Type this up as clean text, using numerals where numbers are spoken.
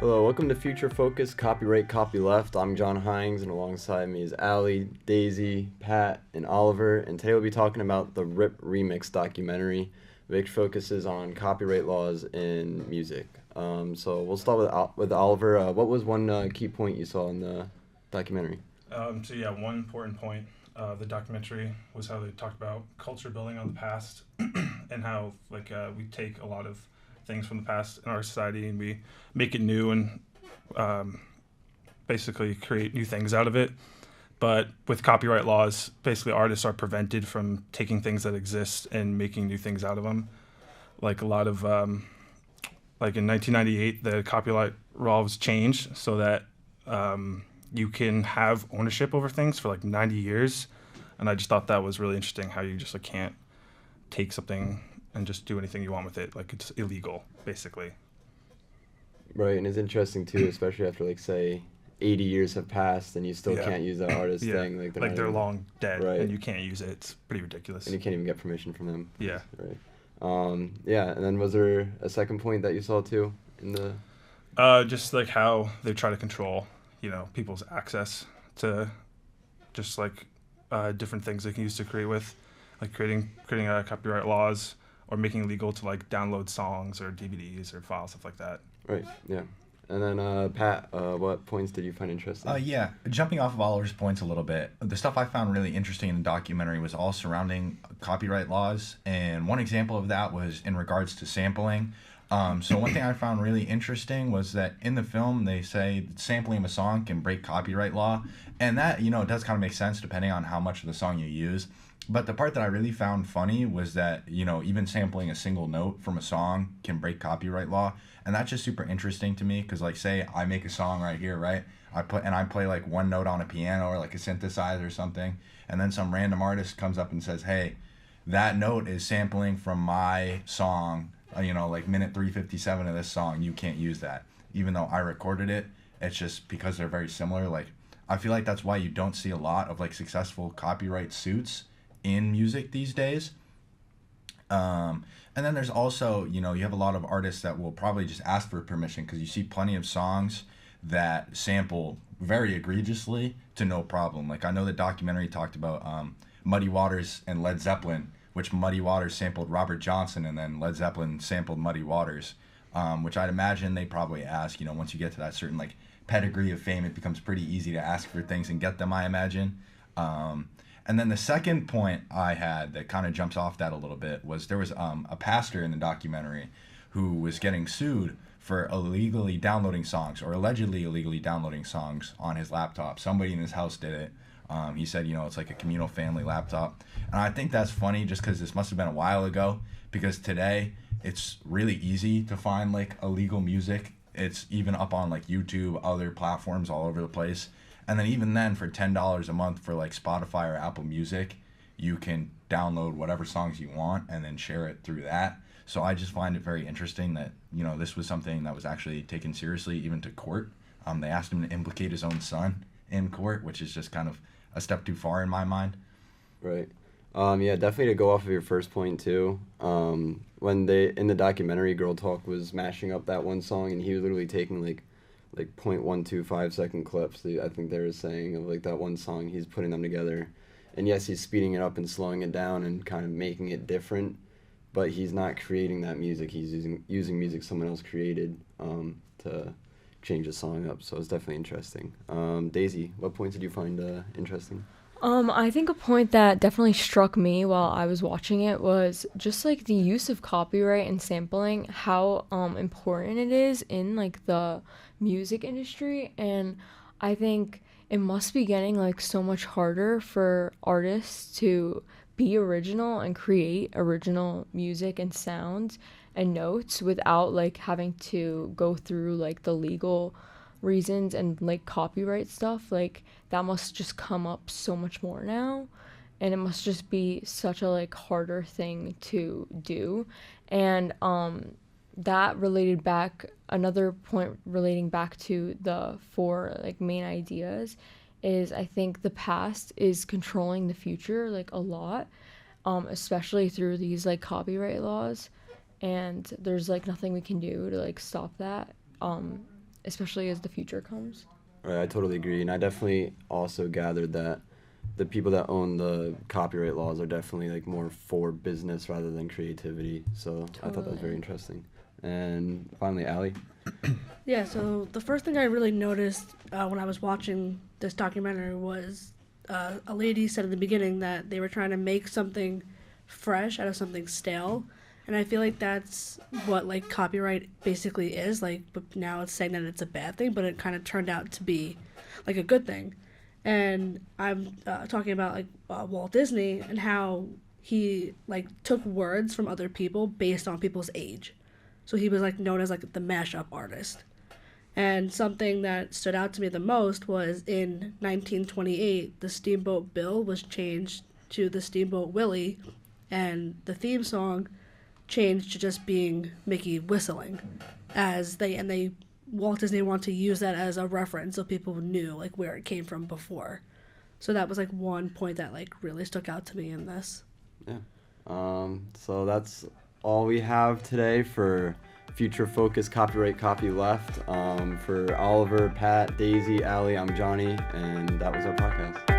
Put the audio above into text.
Hello, welcome to Future Focus Copyright Copyleft. I'm John Hines, and alongside me is Allie, Daisy, Pat, and Oliver. And today we'll be talking about the RIP Remix documentary, which focuses on copyright laws in music. So we'll start with Oliver. What was one key point you saw in the documentary? One important point of the documentary was how they talked about culture building on the past and how we take a lot of things from the past in our society and we make it new and basically create new things out of it. But with copyright laws, basically artists are prevented from taking things that exist and making new things out of them. Like a lot of, like in 1998, the copyright laws changed so that you can have ownership over things for like 90 years. And I just thought that was really interesting how you just can't take something and just do anything you want with it. Like it's illegal, basically. Right, and it's interesting too, especially after say 80 years have passed and you still can't use that artist thing. They're long dead, right. And you can't use it. It's pretty ridiculous. And you can't even get permission from them. Yeah. Right. And then was there a second point that you saw too in the? Just like how they try to control, people's access to just different things they can use to create with, like creating copyright laws or making it legal to download songs or DVDs or files, stuff like that. Right. Yeah. And then Pat, what points did you find interesting? Jumping off of Oliver's points a little bit, the stuff I found really interesting in the documentary was all surrounding copyright laws, and one example of that was in regards to sampling. So one thing I found really interesting was that in the film they say sampling of a song can break copyright law, and that it does kind of make sense depending on how much of the song you use. But the part that I really found funny was that even sampling a single note from a song can break copyright law. And that's just super interesting to me because, say I make a song right here, right? I play one note on a piano or a synthesizer or something, and then some random artist comes up and says, "Hey, that note is sampling from my song, minute 357 of this song. You can't use that." Even though I recorded it, it's just because they're very similar. I feel like that's why you don't see a lot of successful copyright suits in music these days. And then there's also, you have a lot of artists that will probably just ask for permission because you see plenty of songs that sample very egregiously to no problem. I know the documentary talked about Muddy Waters and Led Zeppelin, which Muddy Waters sampled Robert Johnson and then Led Zeppelin sampled Muddy Waters, which I'd imagine they probably ask, once you get to that certain pedigree of fame, it becomes pretty easy to ask for things and get them, I imagine. And then the second point I had that kind of jumps off that a little bit was there was a pastor in the documentary who was getting sued for illegally downloading songs or allegedly illegally downloading songs on his laptop. Somebody in his house did it. He said, it's like a communal family laptop. And I think that's funny just because this must have been a while ago, because today it's really easy to find illegal music. It's even up on YouTube, other platforms all over the place. And then even then, for $10 a month for Spotify or Apple Music, you can download whatever songs you want and then share it through that. So I just find it very interesting that, this was something that was actually taken seriously even to court. They asked him to implicate his own son in court, which is just kind of a step too far in my mind. Right. Definitely to go off of your first point too. When in the documentary, Girl Talk was mashing up that one song, and he was literally taking 0.125 second clips. I think they were saying of that one song, he's putting them together, and yes, he's speeding it up and slowing it down and kind of making it different, but he's not creating that music. He's using music someone else created to change the song up. So it's definitely interesting. Daisy, what points did you find interesting? I think a point that definitely struck me while I was watching it was just the use of copyright and sampling, how important it is in the music industry. And I think it must be getting so much harder for artists to be original and create original music and sounds and notes without having to go through the legal reasons and copyright stuff. That must just come up so much more now, and it must just be such a harder thing to do. And that related back, another point relating back to the four main ideas is, I think the past is controlling the future a lot, especially through these copyright laws, and there's nothing we can do to stop that. especially as the future comes. Right, I totally agree, and I definitely also gathered that the people that own the copyright laws are definitely like more for business rather than creativity. So I thought that was very Totally. interesting. And finally, Allie. Yeah, so the first thing I really noticed when I was watching this documentary was a lady said at the beginning that they were trying to make something fresh out of something stale. And I feel like that's what like copyright basically is. Like, but now it's saying that it's a bad thing, but it kind of turned out to be like a good thing. And I'm talking about like Walt Disney and how he like took words from other people based on people's age. So he was like known as like the mashup artist. And something that stood out to me the most was in 1928, the Steamboat Bill was changed to the Steamboat Willie, and the theme song changed to just being Mickey whistling, as they Walt Disney wanted to use that as a reference so people knew like where it came from before. So that was like one point that like really stuck out to me in this. Yeah. So that's all we have today for Future Focus Copyright Copy Left. For Oliver, Pat, Daisy, Allie, I'm Johnny, and that was our podcast.